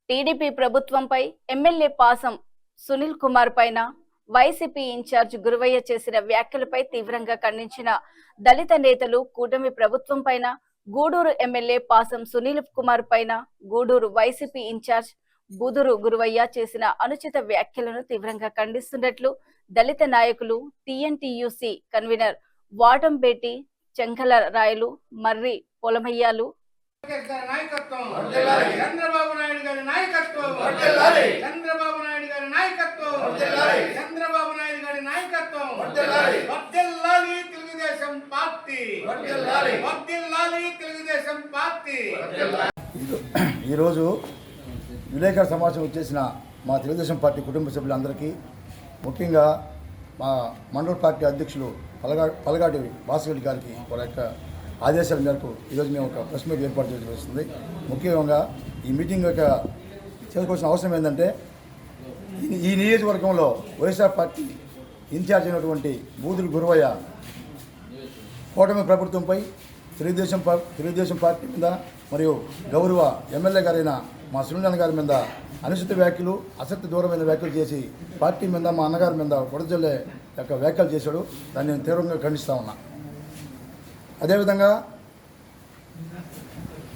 TDP ప్రభుత్వంపై MLA పాసం సునీల్ కుమార్ పైన వైసీపీ ఇన్ఛార్జ్ గురువయ్య చేసిన వ్యాఖ్యలపై తీవ్రంగా ఖండించిన దళిత నేతలు కూటమి ప్రభుత్వం పైన గూడూరు ఎమ్మెల్యే పాసం సునీల్ కుమార్ పైన గూడూరు వైసీపీ ఇన్ఛార్జ్ బూదూరు గురువయ్య చేసిన అనుచిత వ్యాఖ్యలను తీవ్రంగా ఖండిస్తున్నట్లు దళిత నాయకులు టీఎన్టీయూసీ కన్వీనర్ వాటంబేటి చెంగల రాయలు మర్రి పొలమయ్యాలు చంద్రబాబు నాయుడు గారి నాయకత్వం చంద్రబాబు నాయుడు గారి నాయకత్వం చంద్రబాబు నాయుడు గారి నాయకత్వం వర్ధిల్లాలి తెలుగుదేశం పార్టీ వర్ధిల్లాలి తెలుగుదేశం పార్టీ. ఈరోజు విలేకరుల సమావేశం వచ్చేసిన మా తెలుగుదేశం పార్టీ కుటుంబ సభ్యులందరికీ, ముఖ్యంగా మా మండల పార్టీ అధ్యక్షులు పలగాటి వాసిరెడ్డి గారికి వారి యొక్క ఆదేశాల మేరకు ఈరోజు మేము ఒక ప్రెస్ మీట్ ఏర్పాటు చేయడం వస్తుంది. ముఖ్యంగా ఈ మీటింగ్ యొక్క చేసుకోవాల్సిన అవసరం ఏంటంటే, ఈ నియోజకవర్గంలో వైఎస్ఆర్ పార్టీ ఇన్ఛార్జ్ అయినటువంటి బూదూరు గురువయ్య కూటమి ప్రభుత్వంపై తెలుగుదేశం పార్టీ మీద మరియు గౌరవ ఎమ్మెల్యే గారైన మా సునీల్ గారి మీద అనుచిత వ్యాఖ్యలు, అసత్య దూరమైన వ్యాఖ్యలు చేసి పార్టీ మీద, మా అన్నగారి మీద కొడజల్లే యొక్క వ్యాఖ్యలు చేశాడు. దాన్ని నేను తీవ్రంగా ఖండిస్తూ ఉన్నా. అదేవిధంగా